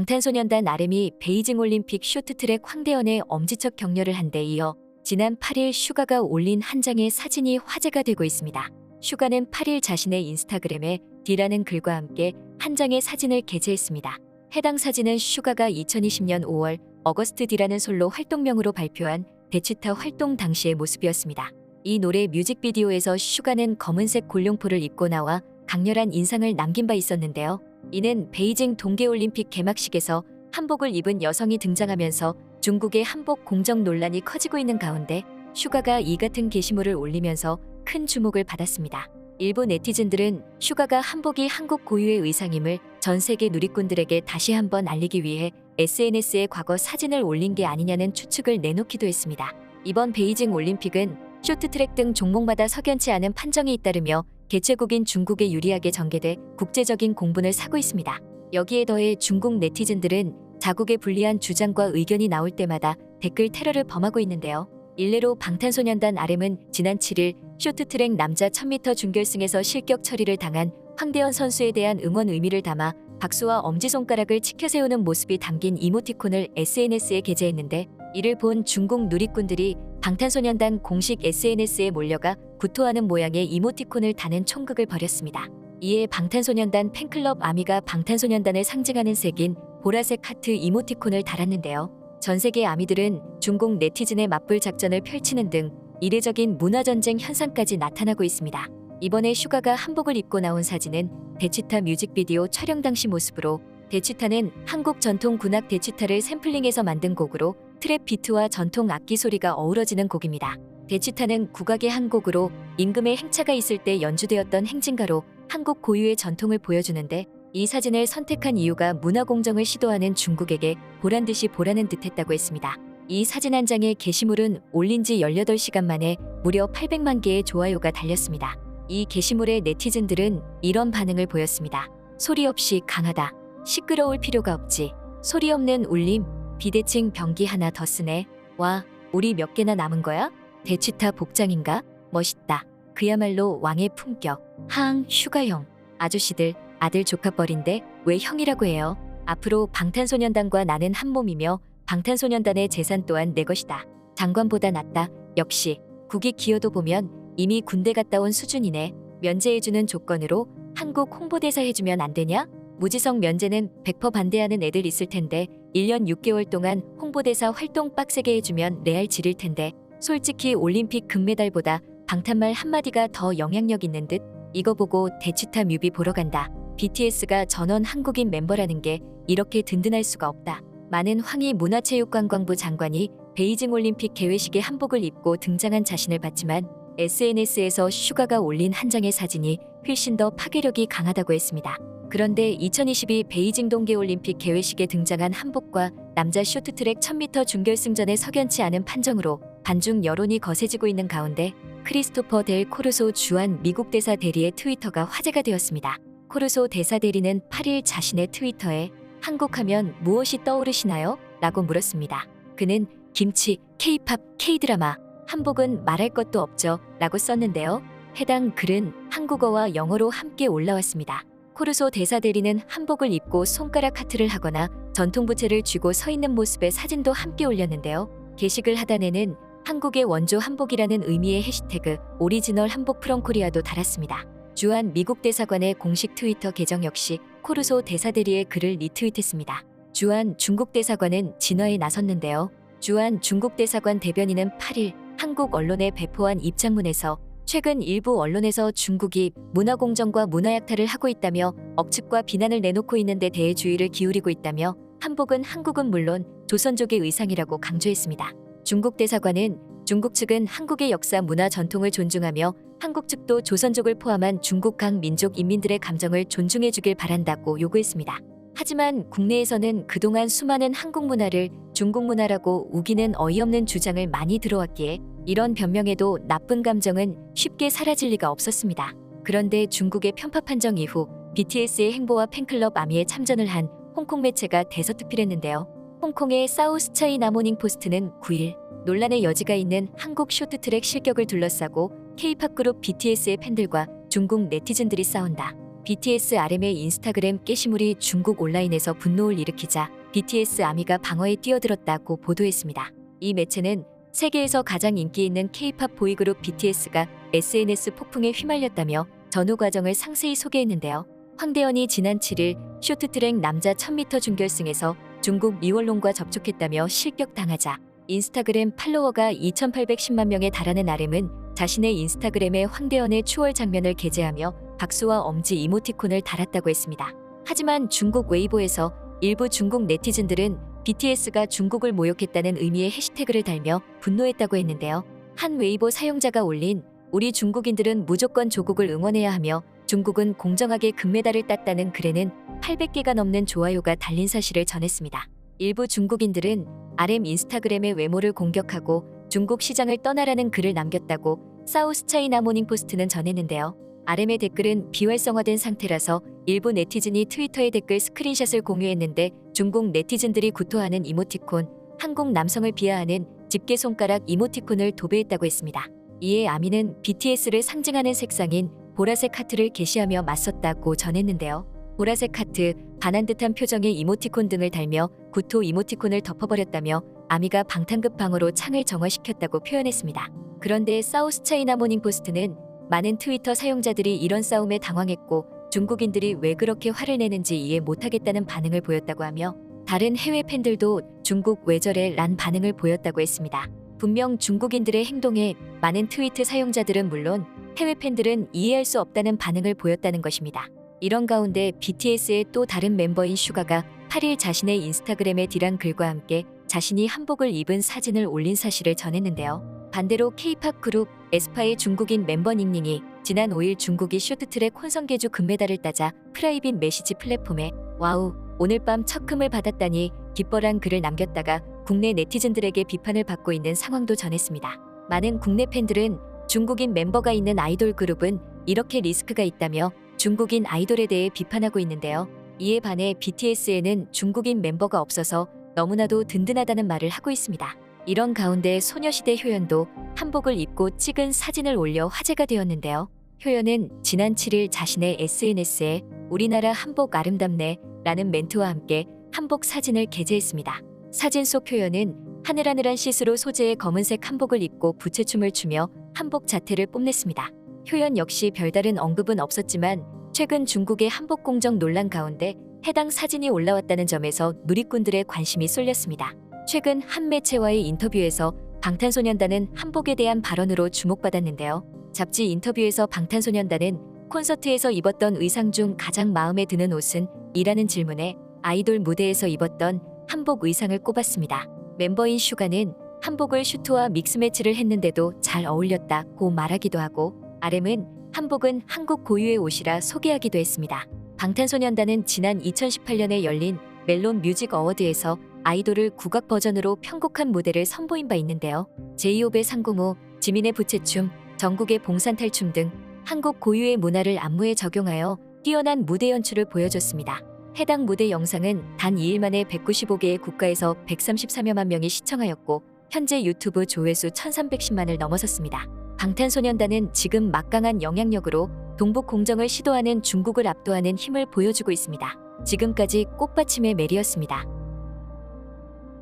방탄소년단 RM이 베이징 올림픽 쇼트트랙 황대현의 엄지척 격려를 한 데 이어 지난 8일 슈가가 올린 한 장의 사진이 화제가 되고 있습니다. 슈가는 8일 자신의 인스타그램에 D라는 글과 함께 한 장의 사진을 게재했습니다. 해당 사진은 슈가가 2020년 5월 어거스트 D라는 솔로 활동명으로 발표한 대치타 활동 당시의 모습이었습니다. 이 노래 뮤직비디오에서 슈가는 검은색 골룡포를 입고 나와 강렬한 인상을 남긴 바 있었는데요. 이는 베이징 동계올림픽 개막식에서 한복을 입은 여성이 등장하면서 중국의 한복 공정 논란이 커지고 있는 가운데 슈가가 이 같은 게시물을 올리면서 큰 주목을 받았습니다. 일부 네티즌들은 슈가가 한복이 한국 고유의 의상임을 전 세계 누리꾼들에게 다시 한번 알리기 위해 SNS에 과거 사진을 올린 게 아니냐는 추측을 내놓기도 했습니다. 이번 베이징 올림픽은 쇼트트랙 등 종목마다 석연치 않은 판정이 잇따르며 개최국인 중국에 유리하게 전개돼 국제적인 공분을 사고 있습니다. 여기에 더해 중국 네티즌들은 자국의 불리한 주장과 의견이 나올 때마다 댓글 테러를 범하고 있는데요. 일례로 방탄소년단 RM은 지난 7일 쇼트트랙 남자 1000m 준결승에서 실격 처리를 당한 황대현 선수에 대한 응원 의미를 담아 박수와 엄지손가락을 치켜세우는 모습이 담긴 이모티콘을 SNS에 게재했는데, 이를 본 중국 누리꾼들이 방탄소년단 공식 SNS에 몰려가 구토하는 모양의 이모티콘을 다는 총극을 벌였습니다. 이에 방탄소년단 팬클럽 아미가 방탄소년단을 상징하는 색인 보라색 하트 이모티콘을 달았는데요. 전 세계 아미들은 중국 네티즌의 맞불 작전을 펼치는 등 이례적인 문화전쟁 현상까지 나타나고 있습니다. 이번에 슈가가 한복을 입고 나온 사진은 대치타 뮤직비디오 촬영 당시 모습으로, 대치타는 한국 전통 군악 대치타를 샘플링해서 만든 곡으로 트랩 비트와 전통 악기 소리가 어우러지는 곡입니다. 대치타는 국악의 한 곡으로 임금의 행차가 있을 때 연주되었던 행진가로 한국 고유의 전통을 보여주는데, 이 사진을 선택한 이유가 문화공정을 시도하는 중국에게 보란듯이 보라는 듯했다고 했습니다. 이 사진 한 장의 게시물은 올린 지 18시간 만에 무려 800만 개의 좋아요가 달렸습니다. 이 게시물에 네티즌들은 이런 반응을 보였습니다. 소리 없이 강하다. 시끄러울 필요가 없지. 소리 없는 울림. 비대칭 병기 하나 더 쓰네. 와, 우리 몇 개나 남은 거야? 대치타 복장인가? 멋있다. 그야말로 왕의 품격. 하앙 슈가 형. 아저씨들, 아들 조카뻘인데 왜 형이라고 해요? 앞으로 방탄소년단과 나는 한 몸이며 방탄소년단의 재산 또한 내 것이다. 장관보다 낫다. 역시 국이 기여도 보면 이미 군대 갔다 온 수준이네. 면제해주는 조건으로 한국 홍보대사 해주면 안 되냐? 무지성 면제는 100% 반대하는 애들 있을 텐데 1년 6개월 동안 홍보대사 활동 빡세게 해주면 레알 지릴 텐데, 솔직히 올림픽 금메달보다 방탄말 한마디가 더 영향력 있는 듯. 이거 보고 대치타 뮤비 보러 간다. BTS가 전원 한국인 멤버라는 게 이렇게 든든할 수가 없다. 많은 황희 문화체육관광부 장관이 베이징 올림픽 개회식에 한복을 입고 등장한 자신을 봤지만 SNS에서 슈가가 올린 한 장의 사진이 훨씬 더 파괴력이 강하다고 했습니다. 그런데 2022 베이징 동계올림픽 개회식에 등장한 한복과 남자 쇼트트랙 1000m 준결승전의 석연치 않은 판정으로 반중 여론이 거세지고 있는 가운데 크리스토퍼 델 코르소 주한 미국 대사 대리의 트위터가 화제가 되었습니다. 코르소 대사 대리는 8일 자신의 트위터에 한국하면 무엇이 떠오르시나요? 라고 물었습니다. 그는 김치, K-팝, K-드라마, 한복은 말할 것도 없죠 라고 썼는데요. 해당 글은 한국어와 영어로 함께 올라왔습니다. 코르소 대사 대리는 한복을 입고 손가락 하트를 하거나 전통부채를 쥐고 서 있는 모습의 사진도 함께 올렸는데요. 게시글 하단에는 한국의 원조 한복이라는 의미의 해시태그 오리지널 한복 프롬 코리아도 달았습니다. 주한 미국 대사관의 공식 트위터 계정 역시 코르소 대사 대리의 글을 리트윗했습니다. 주한 중국 대사관은 진화에 나섰는데요. 주한 중국 대사관 대변인은 8일 한국 언론에 배포한 입장문에서 최근 일부 언론에서 중국이 문화공정과 문화약탈을 하고 있다며 억측과 비난을 내놓고 있는데 대해 주의를 기울이고 있다며 한복은 한국은 물론 조선족의 의상이라고 강조했습니다. 중국 대사관은 중국 측은 한국의 역사 문화 전통을 존중하며 한국 측도 조선족을 포함한 중국 각 민족 인민들의 감정을 존중해 주길 바란다고 요구했습니다. 하지만 국내에서는 그동안 수많은 한국 문화를 중국 문화라고 우기는 어이없는 주장을 많이 들어왔기에 이런 변명에도 나쁜 감정은 쉽게 사라질 리가 없었습니다. 그런데 중국의 편파 판정 이후 BTS의 행보와 팬클럽 아미에 참전을 한 홍콩 매체가 대서특필했는데요. 홍콩의 사우스 차이나 모닝 포스트는 9일 논란의 여지가 있는 한국 쇼트트랙 실격을 둘러싸고 K-팝 그룹 BTS의 팬들과 중국 네티즌들이 싸운다. BTS RM의 인스타그램 게시물이 중국 온라인에서 분노를 일으키자 BTS 아미가 방어에 뛰어들었다고 보도했습니다. 이 매체는 세계에서 가장 인기 있는 K-팝 보이그룹 BTS가 SNS 폭풍에 휘말렸다며 전후 과정을 상세히 소개했는데요. 황대현이 지난 7일 쇼트트랙 남자 1000m 준결승에서 중국 리월롱과 접촉했다며 실격당하자 인스타그램 팔로워가 2810만 명에 달하는 RM은 자신의 인스타그램에 황대현의 추월 장면을 게재하며 박수와 엄지 이모티콘을 달았다고 했습니다. 하지만 중국 웨이보에서 일부 중국 네티즌들은 BTS가 중국을 모욕했다는 의미의 해시태그를 달며 분노했다고 했는데요. 한 웨이보 사용자가 올린 "우리 중국인들은 무조건 조국을 응원해야 하며 중국은 공정하게 금메달을 땄다는 글에는 800개가 넘는 좋아요가 달린 사실을 전했습니다. 일부 중국인들은 RM 인스타그램의 외모를 공격하고 중국 시장을 떠나라는 글을 남겼다고 사우스차이나 모닝포스트는 전했는데요. RM의 댓글은 비활성화된 상태라서 일부 네티즌이 트위터의 댓글 스크린샷을 공유했는데 중국 네티즌들이 구토하는 이모티콘, 한국 남성을 비하하는 집게 손가락 이모티콘을 도배했다고 했습니다. 이에 아미는 BTS를 상징하는 색상인 보라색 하트를 게시하며 맞섰다고 전했는데요. 보라색 하트, 반한 듯한 표정의 이모티콘 등을 달며 구토 이모티콘을 덮어버렸다며 아미가 방탄급 방어로 창을 정화시켰다고 표현했습니다. 그런데 사우스차이나 모닝포스트는 많은 트위터 사용자들이 이런 싸움에 당황했고 중국인들이 왜 그렇게 화를 내는지 이해 못하겠다는 반응을 보였다고 하며 다른 해외 팬들도 중국 왜 저래 란 반응을 보였다고 했습니다. 분명 중국인들의 행동에 많은 트위터 사용자들은 물론 해외 팬들은 이해할 수 없다는 반응을 보였다는 것입니다. 이런 가운데 BTS의 또 다른 멤버인 슈가가 8일 자신의 인스타그램에 딜한 글과 함께 자신이 한복을 입은 사진을 올린 사실을 전했는데요. 반대로 K-팝 그룹 에스파의 중국인 멤버 닝닝이 지난 5일 중국이 쇼트트랙 혼성계주 금메달을 따자 프라이빗 메시지 플랫폼에 "와우, 오늘 밤 첫 금을 받았다니 기뻐란 글을 남겼다가 국내 네티즌들에게 비판을 받고 있는 상황도 전했습니다. 많은 국내 팬들은 중국인 멤버가 있는 아이돌 그룹은 이렇게 리스크가 있다며 중국인 아이돌에 대해 비판하고 있는데요. 이에 반해 BTS에는 중국인 멤버가 없어서 너무나도 든든하다는 말을 하고 있습니다. 이런 가운데 소녀시대 효연도 한복을 입고 찍은 사진을 올려 화제가 되었는데요. 효연은 지난 7일 자신의 SNS에 "우리나라 한복 아름답네" 라는 멘트와 함께 한복 사진을 게재했습니다. 사진 속 효연은 하늘하늘한 시스루 소재의 검은색 한복을 입고 부채춤을 추며 한복 자태를 뽐냈습니다. 효연 역시 별다른 언급은 없었지만 최근 중국의 한복 공정 논란 가운데 해당 사진이 올라왔다는 점에서 누리꾼들의 관심이 쏠렸습니다. 최근 한 매체와의 인터뷰에서 방탄소년단은 한복에 대한 발언으로 주목받았는데요. 잡지 인터뷰에서 방탄소년단은 콘서트에서 입었던 의상 중 가장 마음에 드는 옷은? 이라는 질문에 아이돌 무대에서 입었던 한복 의상을 꼽았습니다. 멤버인 슈가는 한복을 슈트와 믹스매치를 했는데도 잘 어울렸다고 말하기도 하고 RM은 한복은 한국 고유의 옷이라 소개하기도 했습니다. 방탄소년단은 지난 2018년에 열린 멜론 뮤직 어워드에서 아이돌을 국악 버전으로 편곡한 무대를 선보인 바 있는데요. 제이홉의 상고무, 지민의 부채춤, 정국의 봉산탈춤 등 한국 고유의 문화를 안무에 적용하여 뛰어난 무대 연출을 보여줬습니다. 해당 무대 영상은 단 2일 만에 195개의 국가에서 134여만 명이 시청하였고 현재 유튜브 조회수 1310만을 넘어섰습니다. 방탄소년단은 지금 막강한 영향력으로 동북 공정을 시도하는 중국을 압도하는 힘을 보여주고 있습니다. 지금까지 꽃받침의 메리였습니다.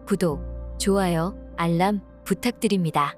구독, 좋아요, 알람 부탁드립니다.